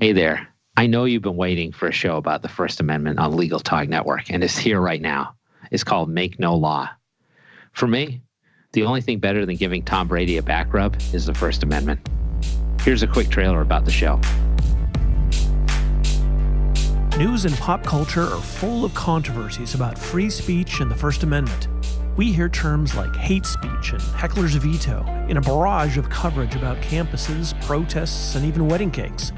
Hey there. I know you've been waiting for a show about the First Amendment on Legal Talk Network, and it's here right now. It's called Make No Law. For me, the only thing better than giving Tom Brady a back rub is the First Amendment. Here's a quick trailer about the show. News and pop culture are full of controversies about free speech and the First Amendment. We hear terms like hate speech and heckler's veto in a barrage of coverage about campuses, protests, and even wedding cakes.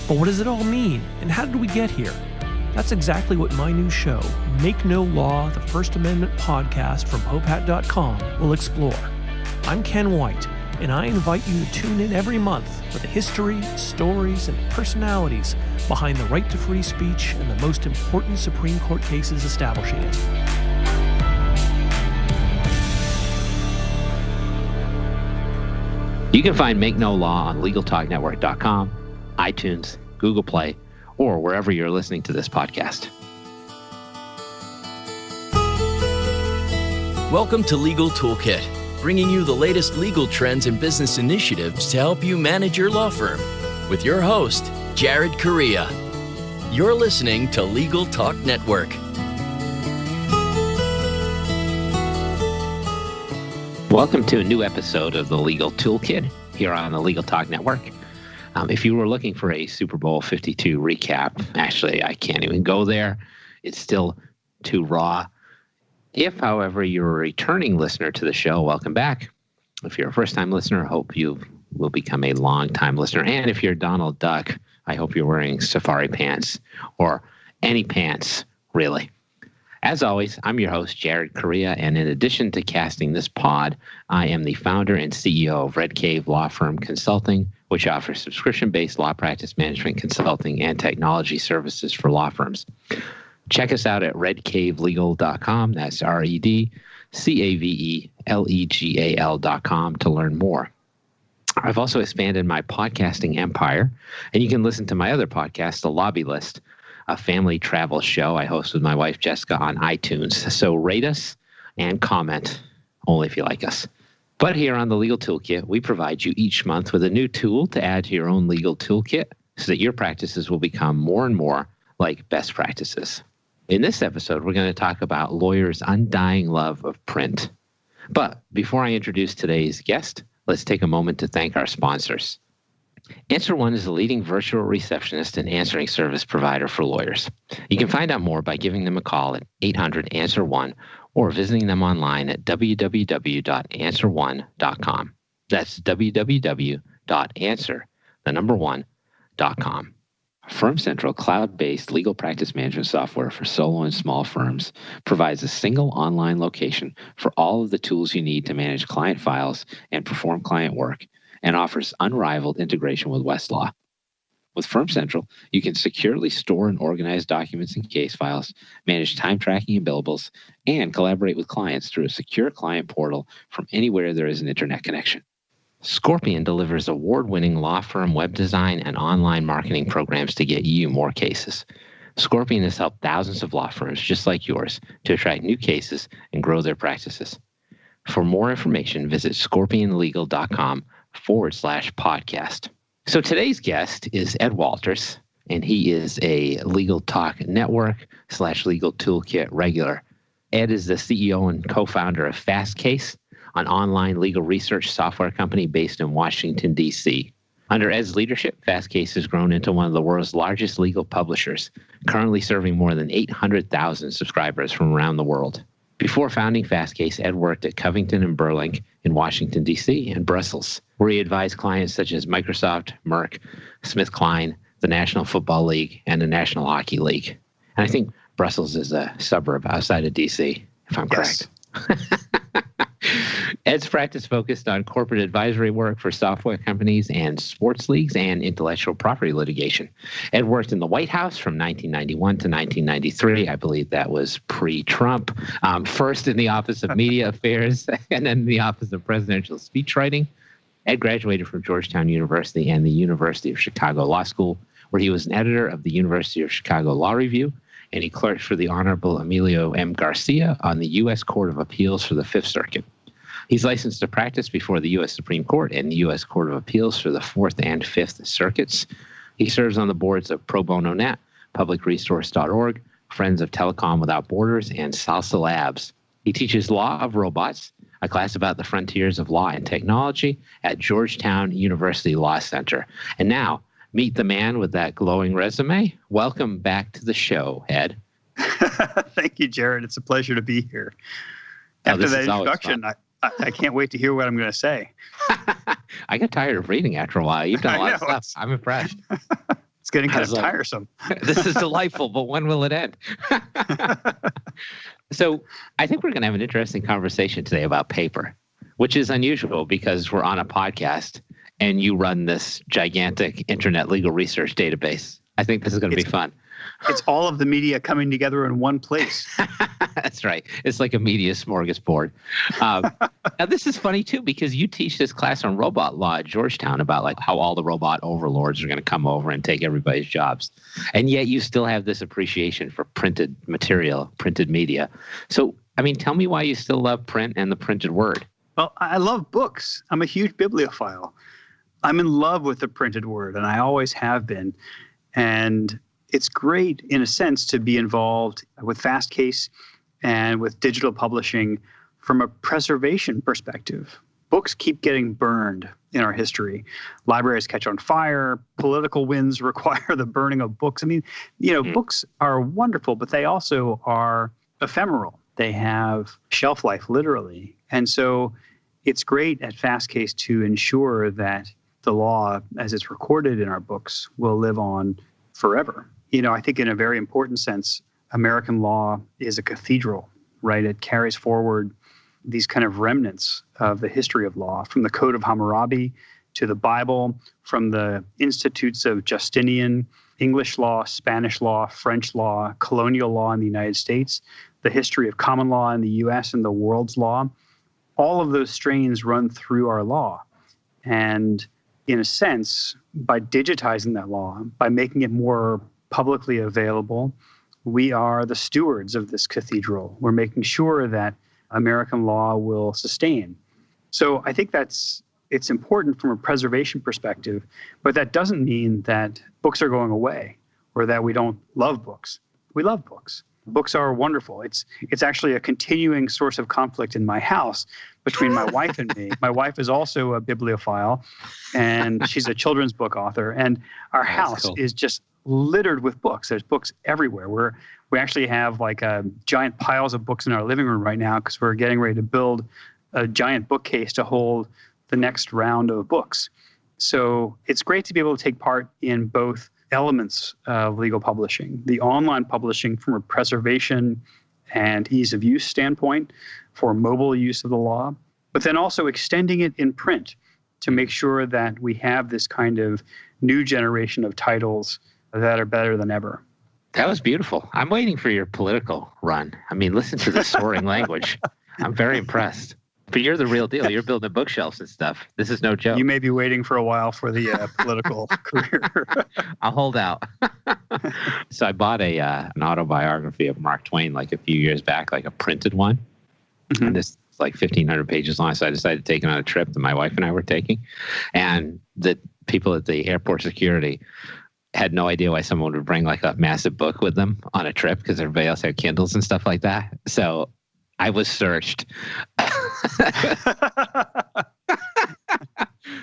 But what does it all mean, and how did we get here? That's exactly what my new show, Make No Law, the First Amendment podcast from popehat.com, will explore. I'm Ken White, and I invite you to tune in every month for the history, stories, and personalities behind the right to free speech and the most important Supreme Court cases establishing it. You can find Make No Law on LegalTalkNetwork.com, iTunes, Google Play, or wherever you're listening to this podcast. Welcome to Legal Toolkit, bringing you the latest legal trends and business initiatives to help you manage your law firm. With your host, Jared Correia. You're listening to Legal Talk Network. Welcome to a new episode of the Legal Toolkit here on the Legal Talk Network. If you were looking for a Super Bowl 52 recap, actually, I can't even go there. It's still too raw. If, however, you're a returning listener to the show, welcome back. If you're a first-time listener, I hope you will become a long-time listener. And if you're Donald Duck, I hope you're wearing safari pants or any pants, really. As always, I'm your host, Jared Correia, and in addition to casting this pod, I am the founder and CEO of Red Cave Law Firm Consulting, which offers subscription-based law practice management consulting and technology services for law firms. Check us out at redcavelegal.com. That's REDCAVELEGAL.com to learn more. I've also expanded my podcasting empire, and you can listen to my other podcast, The Lobby List, a family travel show I host with my wife, Jessica, on iTunes. So rate us and comment, only if you like us. But here on the Legal Toolkit, we provide you each month with a new tool to add to your own legal toolkit so that your practices will become more and more like best practices. In this episode, we're going to talk about lawyers' undying love of print. But before I introduce today's guest, let's take a moment to thank our sponsors. Answer One is a leading virtual receptionist and answering service provider for lawyers. You can find out more by giving them a call at 800-ANSWER1 or visiting them online at www.answer1.com. That's www.answer1.com. Firm Central, cloud-based legal practice management software for solo and small firms, provides a single online location for all of the tools you need to manage client files and perform client work, and offers unrivaled integration with Westlaw. With Firm Central, you can securely store and organize documents and case files, manage time tracking and billables, and collaborate with clients through a secure client portal from anywhere there is an internet connection. Scorpion delivers award-winning law firm web design and online marketing programs to get you more cases. Scorpion has helped thousands of law firms just like yours to attract new cases and grow their practices. For more information, visit scorpionlegal.com/podcast. So today's guest is Ed Walters, and he is a Legal Talk Network / Legal Toolkit regular. Ed is the CEO and co-founder of Fastcase, an online legal research software company based in Washington, D.C. Under Ed's leadership, Fastcase has grown into one of the world's largest legal publishers, currently serving more than 800,000 subscribers from around the world. Before founding Fastcase, Ed worked at Covington & Burling in Washington, D.C. and Brussels, where he advised clients such as Microsoft, Merck, SmithKline, the National Football League, and the National Hockey League. And I think Brussels is a suburb outside of D.C., if I'm correct. Ed's practice focused on corporate advisory work for software companies and sports leagues and intellectual property litigation. Ed worked in the White House from 1991 to 1993. I believe that was pre-Trump. First in the Office of Media Affairs and then the Office of Presidential Speechwriting. Ed graduated from Georgetown University and the University of Chicago Law School, where he was an editor of the University of Chicago Law Review, and he clerked for the Honorable Emilio M. Garcia on the U.S. Court of Appeals for the Fifth Circuit. He's licensed to practice before the U.S. Supreme Court and the U.S. Court of Appeals for the Fourth and Fifth Circuits. He serves on the boards of Pro Bono Net, publicresource.org, Friends of Telecom Without Borders, and Salsa Labs. He teaches Law of Robots, a class about the frontiers of law and technology at Georgetown University Law Center. And now, meet the man with that glowing resume. Welcome back to the show, Ed. Thank you, Jared. It's a pleasure to be here. After that introduction, I can't wait to hear what I'm going to say. I got tired of reading after a while. You've done a lot of stuff. I'm impressed. It's getting kind of tiresome. This is delightful, but when will it end? So I think we're going to have an interesting conversation today about paper, which is unusual because we're on a podcast and you run this gigantic internet legal research database. I think this is going to be fun. It's all of the media coming together in one place. That's right. It's like a media smorgasbord. Now, this is funny, too, because you teach this class on robot law at Georgetown about like how all the robot overlords are going to come over and take everybody's jobs. And yet you still have this appreciation for printed material, printed media. So, I mean, tell me why you still love print and the printed word. Well, I love books. I'm a huge bibliophile. I'm in love with the printed word, and I always have been. And it's great, in a sense, to be involved with Fastcase and with digital publishing from a preservation perspective. Books keep getting burned in our history. Libraries catch on fire. Political winds require the burning of books. I mean, books are wonderful, but they also are ephemeral. They have shelf life, literally. And so it's great at Fastcase to ensure that the law, as it's recorded in our books, will live on forever. I think in a very important sense, American law is a cathedral, right? It carries forward these kind of remnants of the history of law, from the Code of Hammurabi to the Bible, from the institutes of Justinian, English law, Spanish law, French law, colonial law in the United States, the history of common law in the U.S. and the world's law. All of those strains run through our law. And in a sense, by digitizing that law, by making it more publicly available, we are the stewards of this cathedral. We're making sure that American law will sustain. So I think it's important from a preservation perspective, but that doesn't mean that books are going away or that we don't love books. We love books. Books are wonderful. It's actually a continuing source of conflict in my house between my wife and me. My wife is also a bibliophile, and she's a children's book author. And our house is just littered with books. There's books everywhere. We actually have like giant piles of books in our living room right now because we're getting ready to build a giant bookcase to hold the next round of books. So it's great to be able to take part in both elements of legal publishing, the online publishing from a preservation and ease of use standpoint for mobile use of the law, but then also extending it in print to make sure that we have this kind of new generation of titles that are better than ever. That was beautiful. I'm waiting for your political run. I mean, listen to the soaring language. I'm very impressed. But you're the real deal. You're building bookshelves and stuff. This is no joke. You may be waiting for a while for the political career. I'll hold out. So I bought an autobiography of Mark Twain like a few years back, like a printed one. Mm-hmm. And this is like 1,500 pages long. So I decided to take it on a trip that my wife and I were taking. And the people at the airport security had no idea why someone would bring like a massive book with them on a trip because everybody else had Kindles and stuff like that. So I was searched.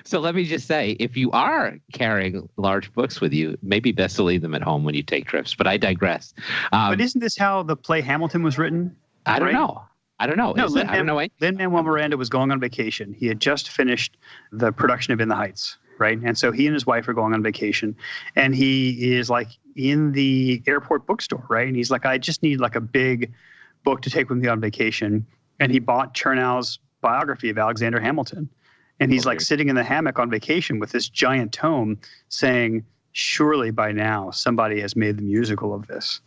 So let me just say, if you are carrying large books with you, maybe best to leave them at home when you take trips. But I digress. But isn't this how the play Hamilton was written? I don't know. I don't know. No, Lin-Manuel Miranda was going on vacation. He had just finished the production of In the Heights, right? And so he and his wife are going on vacation. And he is like in the airport bookstore, right? And he's like, I just need like a big book to take with me on vacation. And he bought Chernow's biography of Alexander Hamilton. And he's like sitting in the hammock on vacation with this giant tome saying, surely by now somebody has made the musical of this.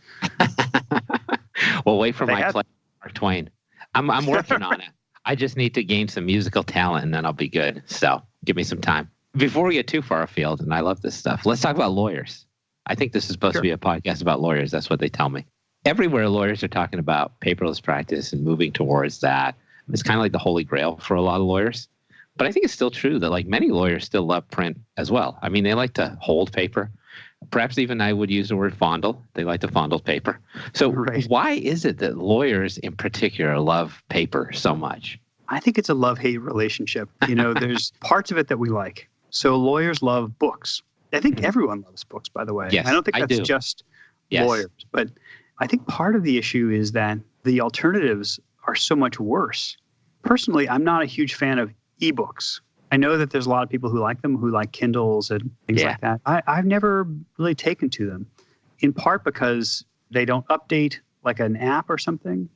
Well, wait for my play, Mark Twain. I'm working on it. I just need to gain some musical talent and then I'll be good. So give me some time. Before we get too far afield, and I love this stuff, let's talk about lawyers. I think this is supposed to be a podcast about lawyers. That's what they tell me. Everywhere lawyers are talking about paperless practice and moving towards that. It's kind of like the holy grail for a lot of lawyers. But I think it's still true that like many lawyers still love print as well. I mean, they like to hold paper. Perhaps even I would use the word fondle. They like to fondle paper. So why is it that lawyers in particular love paper so much? I think it's a love-hate relationship. There's parts of it that we like. So lawyers love books. I think everyone loves books, by the way. Yes, I don't think that's just lawyers. But I think part of the issue is that the alternatives are so much worse. Personally, I'm not a huge fan of ebooks. I know that there's a lot of people who like them, who like Kindles and things like that. I've never really taken to them, in part because they don't update like an app or something,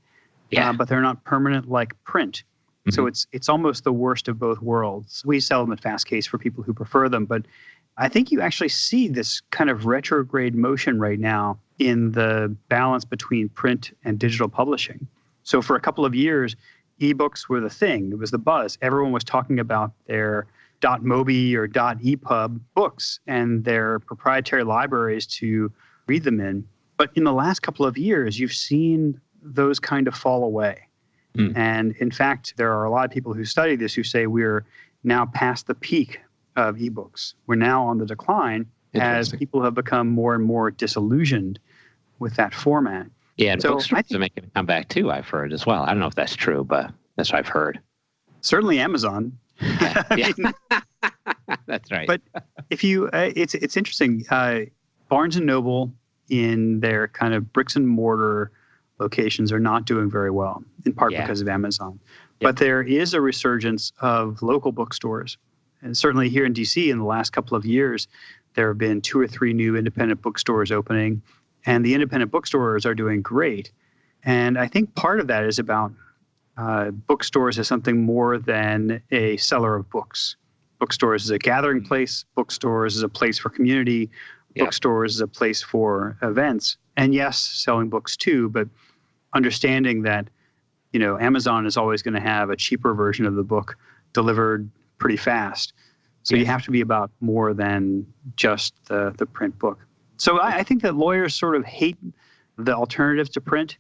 but they're not permanent like print. So it's almost the worst of both worlds. We sell them at Fastcase for people who prefer them, but I think you actually see this kind of retrograde motion right now in the balance between print and digital publishing. So for a couple of years, ebooks were the thing. It was the buzz. Everyone was talking about their .mobi or .epub books and their proprietary libraries to read them in. But in the last couple of years, you've seen those kind of fall away. And in fact, there are a lot of people who study this who say we're now past the peak of ebooks. We're now on the decline as people have become more and more disillusioned with that format. Yeah, and bookstores are making a comeback too, I've heard as well. I don't know if that's true, but that's what I've heard. Certainly Amazon. Yeah. That's right. But if you, it's interesting. Barnes & Noble in their kind of bricks and mortar locations are not doing very well, in part because of Amazon. But there is a resurgence of local bookstores. And certainly here in DC in the last couple of years, there have been 2 or 3 new independent bookstores opening. And the independent bookstores are doing great. And I think part of that is about bookstores as something more than a seller of books. Bookstores is a gathering place. Bookstores is a place for community. Bookstores is a place for events. And yes, selling books too, but understanding that, Amazon is always going to have a cheaper version of the book delivered pretty fast. So you have to be about more than just the print book. So I think that lawyers sort of hate the alternative to print.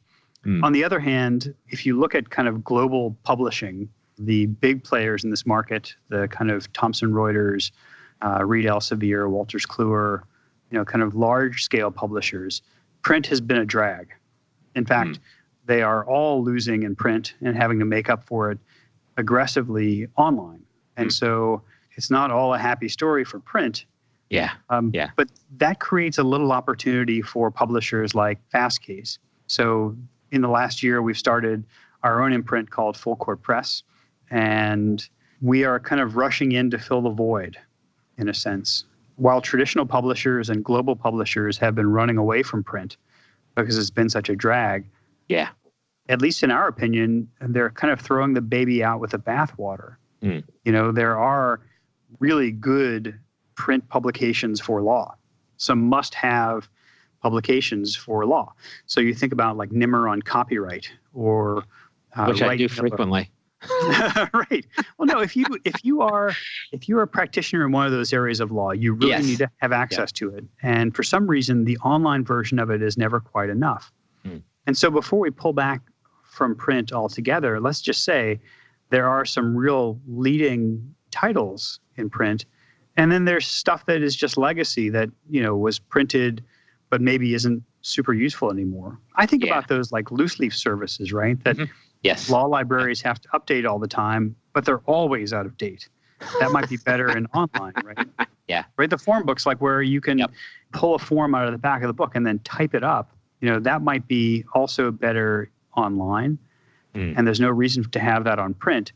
On the other hand, if you look at kind of global publishing, the big players in this market, the kind of Thomson Reuters, Reed Elsevier, Wolters Kluwer, kind of large-scale publishers, print has been a drag. In fact, they are all losing in print and having to make up for it aggressively online. And so it's not all a happy story for print. But that creates a little opportunity for publishers like Fastcase. So in the last year, we've started our own imprint called Full Court Press. And we are kind of rushing in to fill the void, in a sense. While traditional publishers and global publishers have been running away from print because it's been such a drag, at least in our opinion, they're kind of throwing the baby out with the bathwater. There are really good print publications for law, some must-have publications for law. So you think about like Nimmer on copyright, or which I do frequently. Right. Well, no. If you're a practitioner in one of those areas of law, you really need to have access to it. And for some reason, the online version of it is never quite enough. And so before we pull back from print altogether, let's just say there are some real leading titles in print. And then there's stuff that is just legacy that, was printed, but maybe isn't super useful anymore. I think about those like loose leaf services, right? That law libraries have to update all the time, but they're always out of date. That might be better in online, right? Right. The form books, like where you can pull a form out of the back of the book and then type it up, that might be also better online. And there's no reason to have that on print.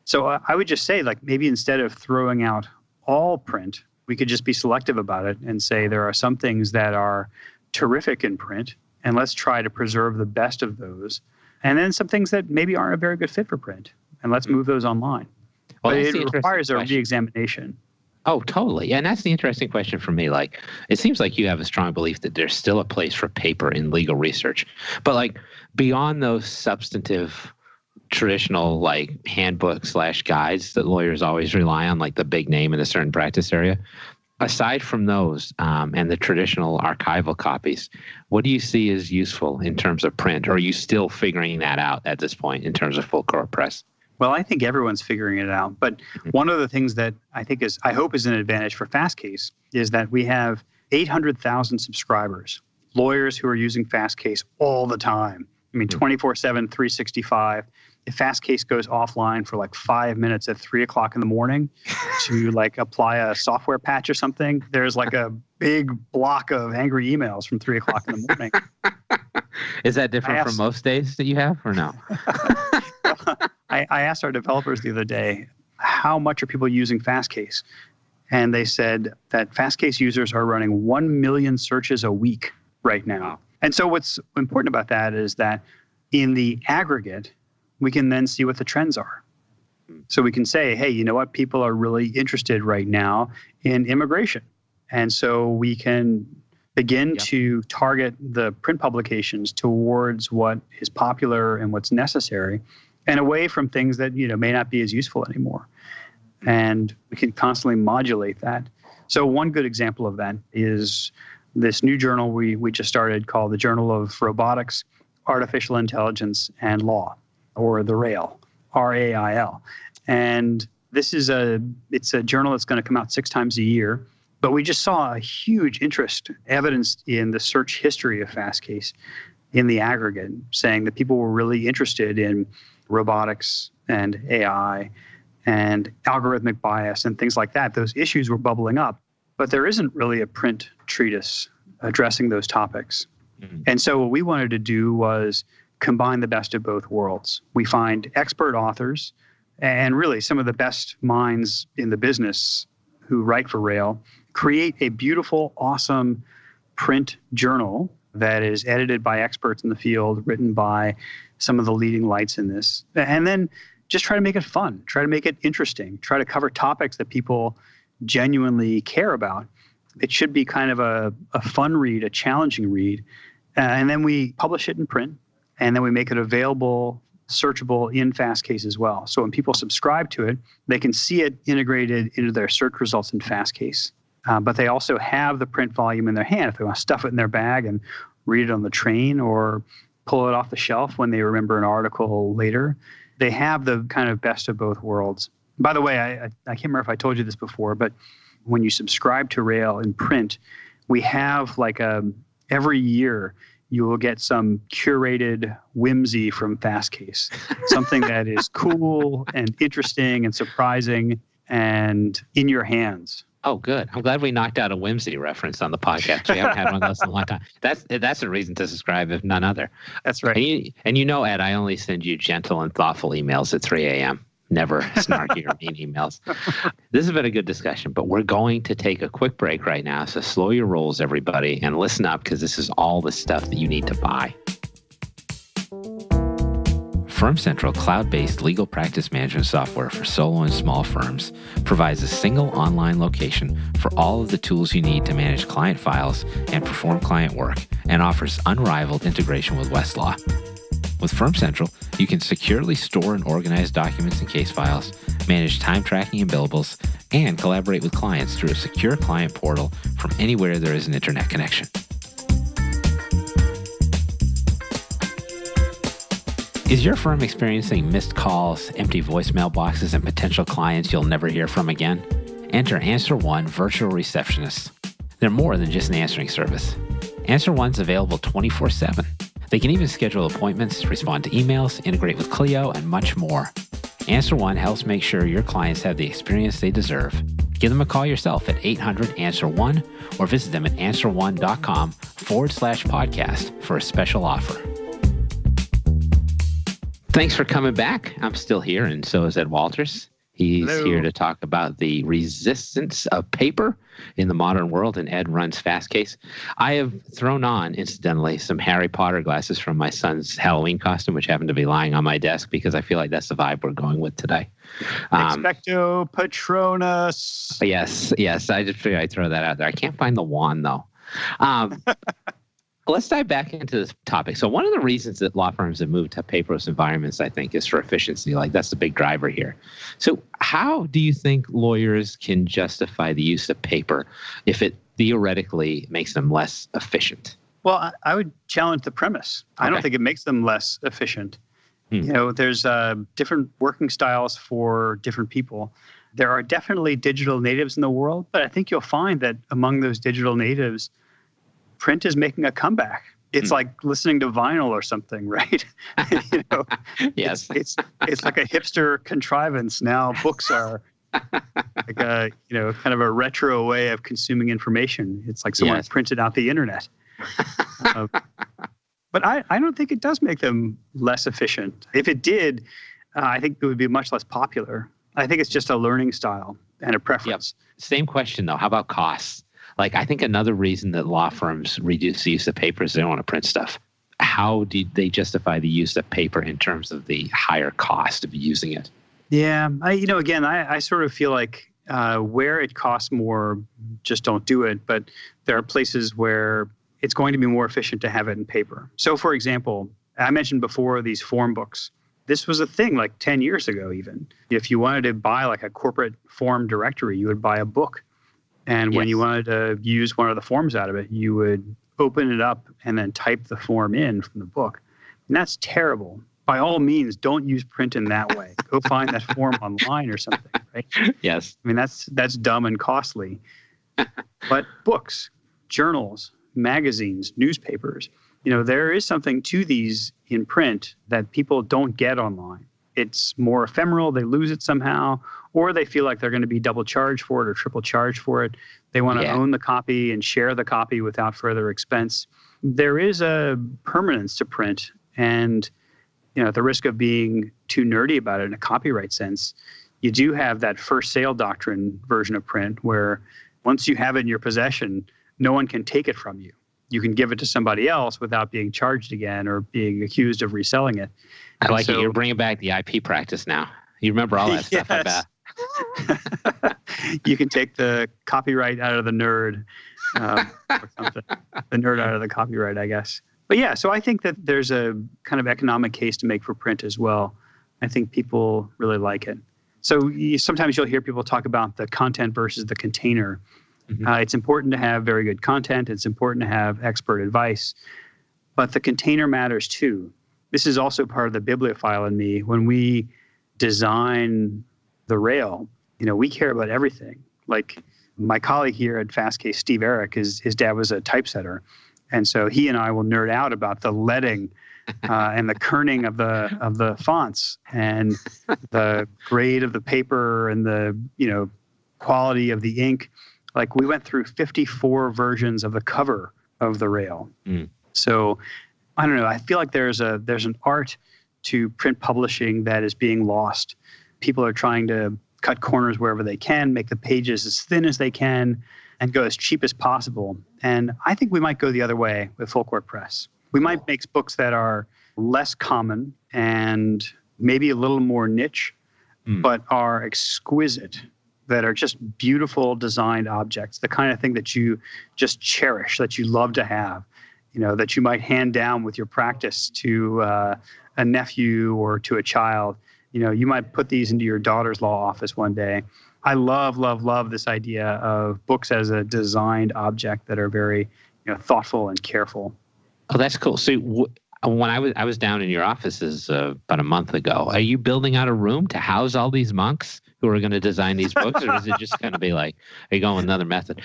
So I would just say, like, maybe instead of throwing out all print, we could just be selective about it and say there are some things that are terrific in print, and let's try to preserve the best of those. And then some things that maybe aren't a very good fit for print, and let's move those online. Well, but it requires a reexamination. Oh, totally. And that's the interesting question for me. Like, it seems like you have a strong belief that there's still a place for paper in legal research. But like beyond those substantive traditional like handbooks / guides that lawyers always rely on, like the big name in a certain practice area, aside from those and the traditional archival copies, what do you see as useful in terms of print? Or are you still figuring that out at this point in terms of full court press? Well, I think everyone's figuring it out. But one of the things that I hope is an advantage for Fastcase is that we have 800,000 subscribers, lawyers who are using Fastcase all the time. I mean, 24/7, 365. If Fastcase goes offline for like 5 minutes at 3 o'clock in the morning to like apply a software patch or something, there's like a big block of angry emails from 3 o'clock in the morning. Is that different from most days that you have, or no? I asked our developers the other day, how much are people using Fastcase? And they said that Fastcase users are running 1 million searches a week right now. And so what's important about that is that in the aggregate, we can then see what the trends are. So we can say, hey, you know what? People are really interested right now in immigration. And so we can begin to target the print publications towards what is popular and what's necessary, and away from things that may not be as useful anymore. And we can constantly modulate that. So one good example of that is this new journal we just started called the Journal of Robotics, Artificial Intelligence, and Law, or the RAIL, RAIL. And this is it's a journal that's going to come out 6 times a year. But we just saw a huge interest evidenced in the search history of Fastcase in the aggregate, saying that people were really interested in robotics and AI and algorithmic bias and things like that. Those issues were bubbling up, but there isn't really a print treatise addressing those topics. Mm-hmm. And so what we wanted to do was combine the best of both worlds. We find expert authors and really some of the best minds in the business who write for Rail, create a beautiful, awesome print journal that is edited by experts in the field, written by some of the leading lights in this, and then just try to make it fun, try to make it interesting, try to cover topics that people genuinely care about. It should be kind of a fun read, a challenging read, and then we publish it in print, and then we make it available, searchable in Fastcase as well. So when people subscribe to it, they can see it integrated into their search results in Fastcase. But they also have the print volume in their hand if they want to stuff it in their bag and read it on the train or pull it off the shelf when they remember an article later. They have the kind of best of both worlds. By the way, I can't remember if I told you this before, but when you subscribe to Rail in print, we have like every year you will get some curated whimsy from Fastcase, something that is cool and interesting and surprising and in your hands. Oh, good. I'm glad we knocked out a whimsy reference on the podcast. We haven't had one of those in a long time. That's a reason to subscribe, if none other. That's right. And Ed, I only send you gentle and thoughtful emails at 3 a.m., never snarky or mean emails. This has been a good discussion, but we're going to take a quick break right now. So slow your rolls, everybody, and listen up, because this is all the stuff that you need to buy. Firm Central cloud-based legal practice management software for solo and small firms provides a single online location for all of the tools you need to manage client files and perform client work, and offers unrivaled integration with Westlaw. With Firm Central, you can securely store and organize documents and case files, manage time tracking and billables, and collaborate with clients through a secure client portal from anywhere there is an internet connection. Is your firm experiencing missed calls, empty voicemail boxes, and potential clients you'll never hear from again? Enter Answer One Virtual Receptionists. They're more than just an answering service. Answer One's available 24/7. They can even schedule appointments, respond to emails, integrate with Clio, and much more. Answer One helps make sure your clients have the experience they deserve. Give them a call yourself at 800-ANSWER1 or visit them at answer1.com/podcast for a special offer. Thanks for coming back. I'm still here, and so is Ed Walters. He's here to talk about the resistance of paper in the modern world, and Ed runs Fastcase. I have thrown on, incidentally, some Harry Potter glasses from my son's Halloween costume, which happen to be lying on my desk because I feel like that's the vibe we're going with today. Expecto Patronus. Yes. I just figured I'd throw that out there. I can't find the wand, though. Let's dive back into this topic. So one of the reasons that law firms have moved to paperless environments, I think, is for efficiency. Like, that's the big driver here. So how do you think lawyers can justify the use of paper if it theoretically makes them less efficient? Well, I would challenge the premise. Okay. I don't think it makes them less efficient. You know, there's different working styles for different people. There are definitely digital natives in the world, but I think you'll find that among those digital natives, print is making a comeback. It's like listening to vinyl or something, right? Yes. It's like a hipster contrivance. Now books are like a, kind of a retro way of consuming information. It's like someone printed out the internet. But I don't think it does make them less efficient. If it did, I think it would be much less popular. I think it's just a learning style and a preference. Yep. Same question, though. How about costs? Like, I think another reason that law firms reduce the use of paper is they don't want to print stuff. How do they justify the use of paper in terms of the higher cost of using it? Yeah. I sort of feel like where it costs more, just don't do it. But there are places where it's going to be more efficient to have it in paper. So, for example, I mentioned before these form books. This was a thing like 10 years ago even. If you wanted to buy like a corporate form directory, you would buy a book. And when you wanted to use one of the forms out of it, you would open it up and then type the form in from the book. And that's terrible. By all means, don't use print in that way. Go find that form online or something, right? Yes. I mean, that's dumb and costly. But books, journals, magazines, newspapers, there is something to these in print that people don't get online. It's more ephemeral. They lose it somehow, or they feel like they're going to be double charged for it or triple charged for it. They want to own the copy and share the copy without further expense. There is a permanence to print, and at the risk of being too nerdy about it in a copyright sense, you do have that first sale doctrine version of print where once you have it in your possession, no one can take it from you. You can give it to somebody else without being charged again or being accused of reselling it. I like it. You're bringing back the IP practice now. You remember all that stuff, I bet. You can take the copyright out of the nerd or something. The nerd out of the copyright, I guess. But yeah, so I think that there's a kind of economic case to make for print as well. I think people really like it. So sometimes you'll hear people talk about the content versus the container. Mm-hmm. It's important to have very good content. It's important to have expert advice. But the container matters too. This is also part of the bibliophile in me. When we design the rail, we care about everything. Like my colleague here at Fastcase, Steve Eric, his dad was a typesetter. And so he and I will nerd out about the leading and the kerning of the fonts and the grade of the paper and the quality of the ink. Like we went through 54 versions of the cover of the rail. So I don't know. I feel like there's an art to print publishing that is being lost. People are trying to cut corners wherever they can, make the pages as thin as they can, and go as cheap as possible. And I think we might go the other way with Full Court Press. We might make books that are less common and maybe a little more niche, but are exquisite, that are just beautiful designed objects, the kind of thing that you just cherish, that you love to have, that you might hand down with your practice to a nephew or to a child. You might put these into your daughter's law office one day. I love, love, love this idea of books as a designed object that are very, thoughtful and careful. Oh, that's cool. So when I was down in your offices about a month ago, are you building out a room to house all these monks who are going to design these books, or is it just going to be like, are you going with another method?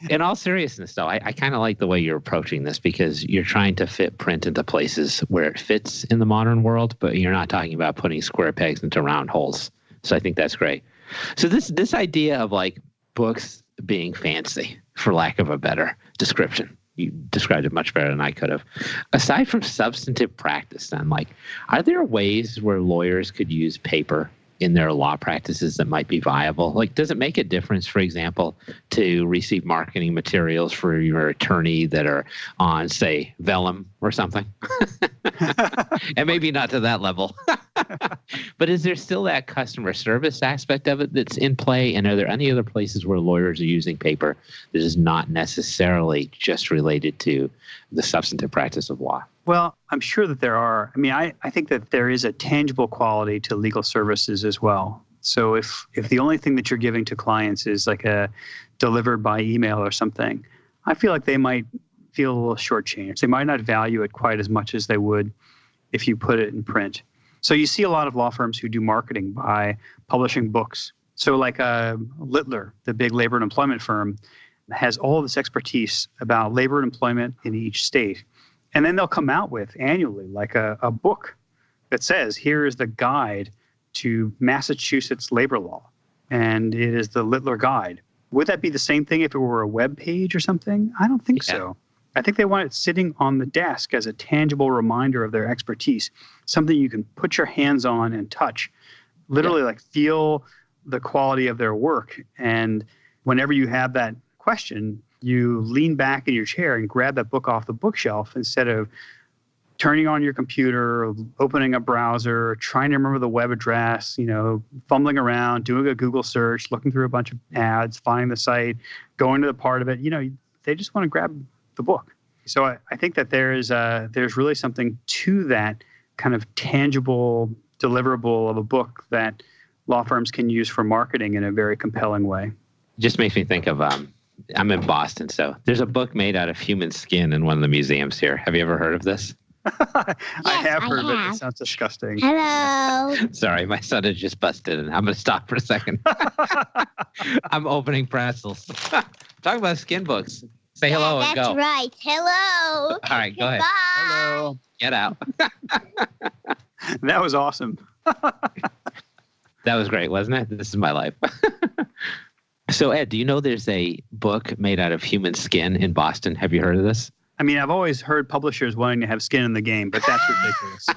In all seriousness, though, I kind of like the way you're approaching this because you're trying to fit print into places where it fits in the modern world, but you're not talking about putting square pegs into round holes. So I think that's great. So this idea of like books being fancy, for lack of a better description, you described it much better than I could have. Aside from substantive practice, then, like, are there ways where lawyers could use paper in their law practices that might be viable? Like, does it make a difference, for example, to receive marketing materials for your attorney that are on, say, vellum or something? And maybe not to that level. But is there still that customer service aspect of it that's in play? And are there any other places where lawyers are using paper that is not necessarily just related to the substantive practice of law? Well, I'm sure that there are. I mean, I think that there is a tangible quality to legal services as well. So if the only thing that you're giving to clients is like a delivered by email or something, I feel like they might feel a little shortchanged. They might not value it quite as much as they would if you put it in print. So you see a lot of law firms who do marketing by publishing books. So like Littler, the big labor and employment firm, has all this expertise about labor and employment in each state. And then they'll come out with annually like a book that says, here is the guide to Massachusetts labor law. And it is the Littler Guide. Would that be the same thing if it were a web page or something? I don't think so. I think they want it sitting on the desk as a tangible reminder of their expertise, something you can put your hands on and touch, literally like feel the quality of their work. And whenever you have that question, you lean back in your chair and grab that book off the bookshelf instead of turning on your computer, opening a browser, trying to remember the web address, fumbling around, doing a Google search, looking through a bunch of ads, finding the site, going to the part of it. They just want to grab the book. So I think that there's really something to that kind of tangible deliverable of a book that law firms can use for marketing in a very compelling way. Just makes me think of, I'm in Boston, so there's a book made out of human skin in one of the museums here. Have you ever heard of this? I have heard of it. It sounds disgusting. Hello. Sorry, my son has just busted, and I'm going to stop for a second. I'm opening pretzels. Talk about skin books. Say hello and go. That's right. Hello. All right, go ahead. Bye. Hello. Get out. That was awesome. That was great, wasn't it? This is my life. So, Ed, do you know there's a book made out of human skin in Boston? Have you heard of this? I mean, I've always heard publishers wanting to have skin in the game, but that's ridiculous.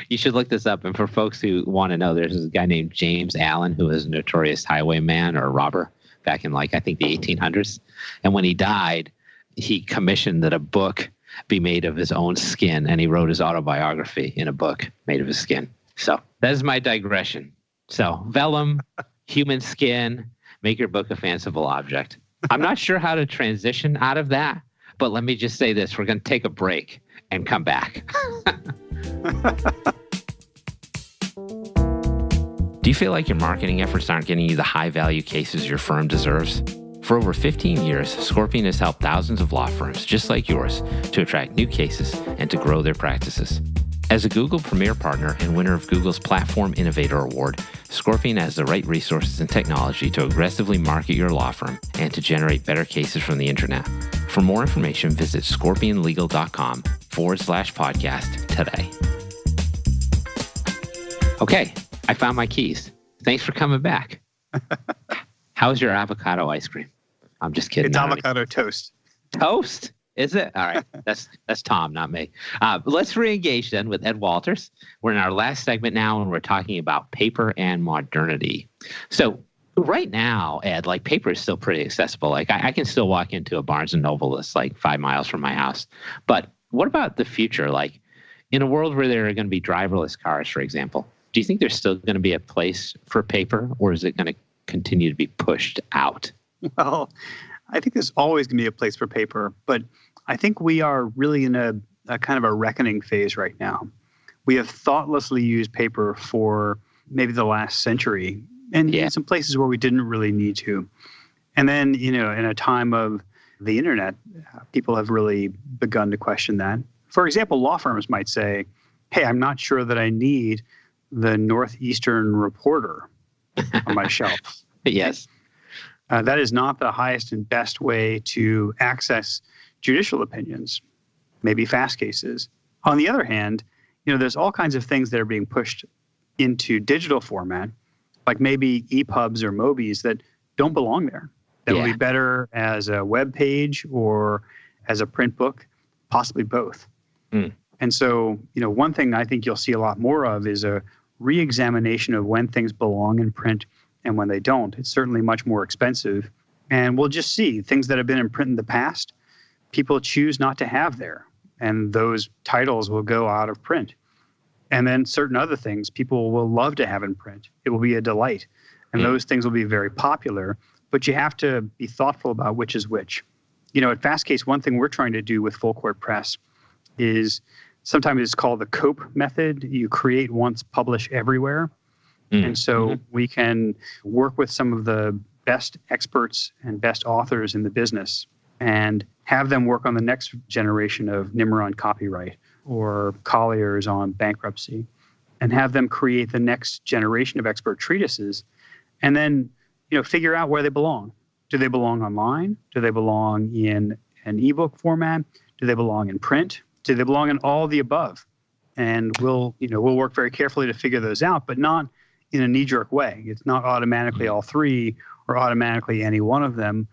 You should look this up. And for folks who want to know, there's this guy named James Allen, who was a notorious highwayman or robber back in, I think, the 1800s. And when he died, he commissioned that a book be made of his own skin, and he wrote his autobiography in a book made of his skin. So that is my digression. So vellum, human skin, make your book a fanciful object. I'm not sure how to transition out of that. But let me just say this. We're going to take a break and come back. Do you feel like your marketing efforts aren't getting you the high-value cases your firm deserves? For over 15 years, Scorpion has helped thousands of law firms just like yours to attract new cases and to grow their practices. As a Google Premier Partner and winner of Google's Platform Innovator Award, Scorpion has the right resources and technology to aggressively market your law firm and to generate better cases from the internet. For more information, visit scorpionlegal.com/podcast today. Okay, I found my keys. Thanks for coming back. How's your avocado ice cream? I'm just kidding. It's avocado toast. Toast? Is it? All right. That's Tom, not me. Let's re-engage then with Ed Walters. We're in our last segment now, and we're talking about paper and modernity. So right now, Ed, paper is still pretty accessible. I can still walk into a Barnes & Noble that's 5 miles from my house. But what about the future? In a world where there are going to be driverless cars, for example, do you think there's still going to be a place for paper, or is it going to continue to be pushed out? Well, I think there's always going to be a place for paper, but I think we are really in a kind of a reckoning phase right now. We have thoughtlessly used paper for maybe the last century, and in some places where we didn't really need to. And then, in a time of the internet, people have really begun to question that. For example, law firms might say, hey, I'm not sure that I need the Northeastern Reporter on my shelf. Yes. That is not the highest and best way to access judicial opinions, maybe fast cases. On the other hand, there's all kinds of things that are being pushed into digital format, like maybe EPUBs or MOBIs that don't belong there. That would be better as a web page or as a print book, possibly both. And so, one thing I think you'll see a lot more of is a re-examination of when things belong in print and when they don't. It's certainly much more expensive. And we'll just see things that have been in print in the past, people choose not to have there. And those titles will go out of print. And then certain other things people will love to have in print. It will be a delight. And those things will be very popular. But you have to be thoughtful about which is which. At Fastcase, one thing we're trying to do with Full Court Press is sometimes it's called the COPE method. You create once, publish everywhere. And so we can work with some of the best experts and best authors in the business and have them work on the next generation of Nimmer on copyright or Collier's on bankruptcy, and have them create the next generation of expert treatises And then, figure out where they belong. Do they belong online? Do they belong in an ebook format? Do they belong in print? Do they belong in all the above? And we'll work very carefully to figure those out, but not in a knee-jerk way. It's not automatically all three or automatically any one of them.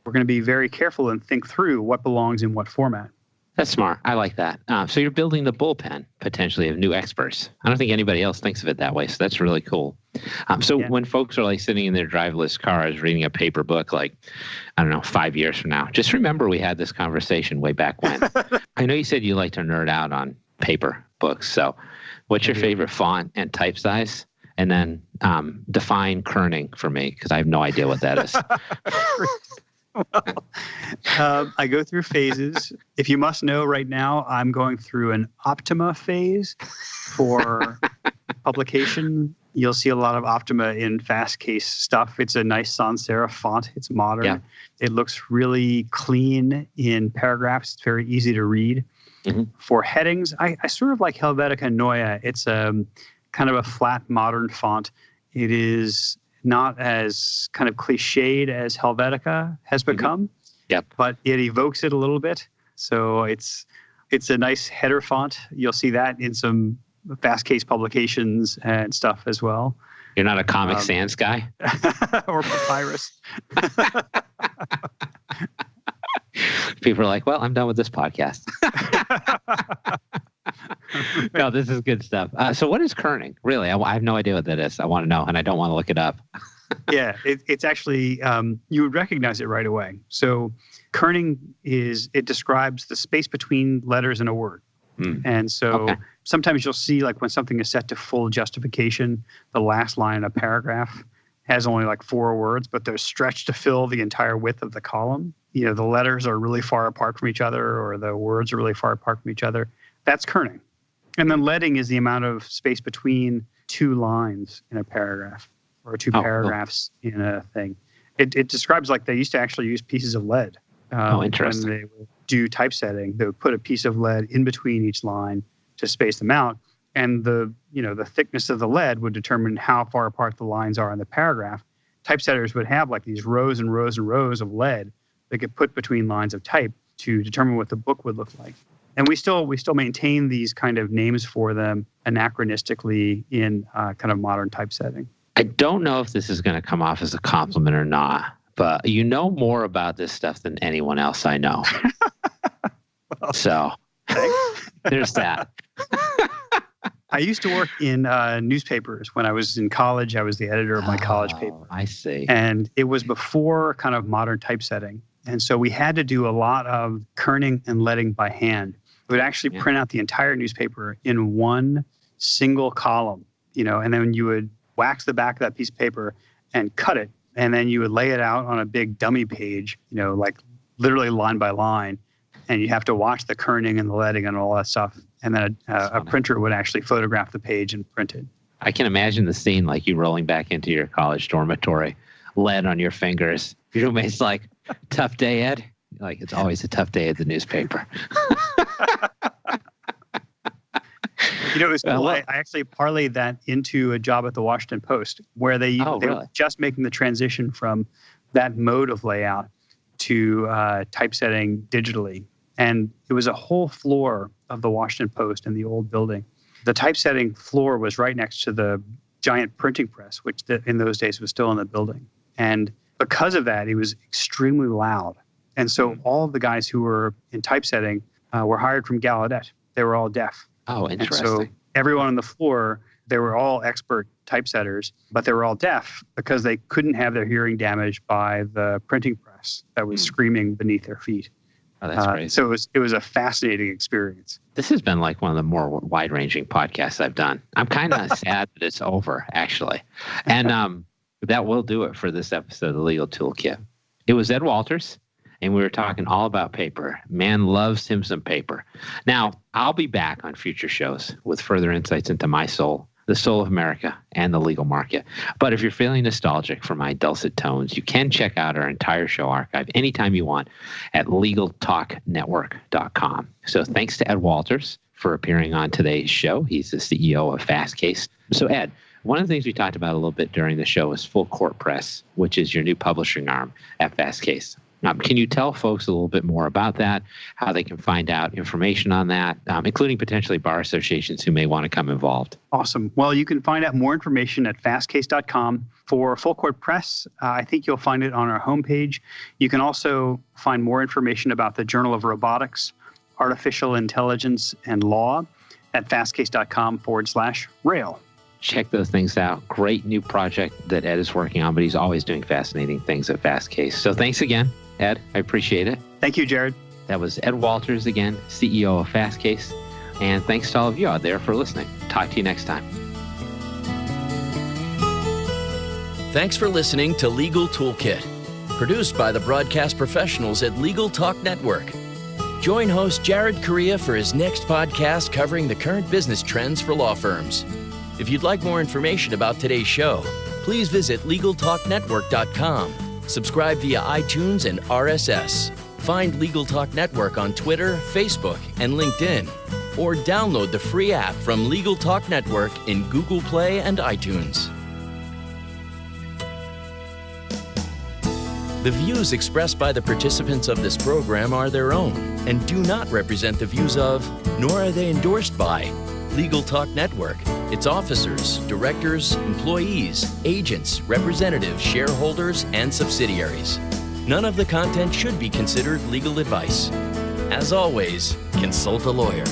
We're going to be very careful and think through what belongs in what format. That's smart. I like that. So you're building the bullpen, potentially, of new experts. I don't think anybody else thinks of it that way, so that's really cool. When folks are like sitting in their driverless cars reading a paper book, like, 5 years from now, just remember we had this conversation way back when. I know you said you like to nerd out on paper books. So what's your favorite font and type size? And then define kerning for me, because I have no idea what that is. Well, I go through phases. If you must know right now, I'm going through an Optima phase for publication. You'll see a lot of Optima in Fastcase stuff. It's a nice sans serif font. It's modern. Yeah. It looks really clean in paragraphs. It's very easy to read. Mm-hmm. For headings, I sort of like Helvetica Neue. It's kind of a flat modern font. It is not as kind of cliched as Helvetica has become. Mm-hmm. Yep. But it evokes it a little bit. So it's a nice header font. You'll see that in some Fastcase publications and stuff as well. You're not a Comic Sans guy? Or Papyrus. People are like, well, I'm done with this podcast. No, this is good stuff. So what is kerning? Really, I have no idea what that is. I want to know, and I don't want to look it up. Yeah, it's actually, you would recognize it right away. So kerning it describes the space between letters in a word. And so sometimes you'll see, like, when something is set to full justification, the last line in a paragraph has only like 4 words, but they're stretched to fill the entire width of the column. The letters are really far apart from each other, or the words are really far apart from each other. That's kerning. And then leading is the amount of space between 2 lines in a paragraph, or 2 paragraphs in a thing. It describes, like, they used to actually use pieces of lead. Interesting. When they would do typesetting, they would put a piece of lead in between each line to space them out. And the thickness of the lead would determine how far apart the lines are in the paragraph. Typesetters would have like these rows and rows and rows of lead they could put between lines of type to determine what the book would look like. And we still maintain these kind of names for them anachronistically in kind of modern typesetting. I don't know if this is going to come off as a compliment or not, but you know more about this stuff than anyone else I know. Well, so there's that. I used to work in newspapers. When I was in college, I was the editor of my college paper. I see. And it was before kind of modern typesetting. And so we had to do a lot of kerning and leading by hand. We would actually print out the entire newspaper in one single column, and then you would wax the back of that piece of paper and cut it. And then you would lay it out on a big dummy page, like literally line by line. And you have to watch the kerning and the leading and all that stuff. And then a printer would actually photograph the page and print it. I can imagine the scene, like you rolling back into your college dormitory, lead on your fingers. Your roommate's like, tough day, Ed? Like, it's always a tough day at the newspaper. It was cool. I actually parlayed that into a job at the Washington Post, where they were just making the transition from that mode of layout to typesetting digitally. And it was a whole floor of the Washington Post in the old building. The typesetting floor was right next to the giant printing press, which in those days was still in the building. And because of that, it was extremely loud. And so all of the guys who were in typesetting were hired from Gallaudet. They were all deaf. Oh, interesting. And so everyone on the floor, they were all expert typesetters, but they were all deaf because they couldn't have their hearing damaged by the printing press that was screaming beneath their feet. Oh, that's great. So it was a fascinating experience. This has been like one of the more wide-ranging podcasts I've done. I'm kind of sad that it's over, actually. And that will do it for this episode of the Legal Toolkit. It was Ed Walters, and we were talking all about paper. Man loves him some paper. Now, I'll be back on future shows with further insights into my soul, the soul of America, and the legal market. But if you're feeling nostalgic for my dulcet tones, you can check out our entire show archive anytime you want at LegalTalkNetwork.com. So thanks to Ed Walters for appearing on today's show. He's the CEO of Fastcase. So Ed, One of the things we talked about a little bit during the show is Full Court Press, which is your new publishing arm at Fastcase. Can you tell folks a little bit more about that, how they can find out information on that, including potentially bar associations who may want to come involved? Awesome. Well, you can find out more information at fastcase.com. For Full Court Press, I think you'll find it on our homepage. You can also find more information about the Journal of Robotics, Artificial Intelligence, and Law at fastcase.com/rail. Check those things out. Great new project that Ed is working on, but he's always doing fascinating things at Fastcase. So thanks again, Ed. I appreciate it. Thank you, Jared. That was Ed Walters again, CEO of Fastcase. And thanks to all of you out there for listening. Talk to you next time. Thanks for listening to Legal Toolkit, produced by the broadcast professionals at Legal Talk Network. Join host Jared Correia for his next podcast covering the current business trends for law firms. If you'd like more information about today's show, please visit LegalTalkNetwork.com. Subscribe via iTunes and RSS. Find Legal Talk Network on Twitter, Facebook, and LinkedIn. Or download the free app from Legal Talk Network in Google Play and iTunes. The views expressed by the participants of this program are their own and do not represent the views of, nor are they endorsed by, Legal Talk Network, its officers, directors, employees, agents, representatives, shareholders, and subsidiaries. None of the content should be considered legal advice. As always, consult a lawyer.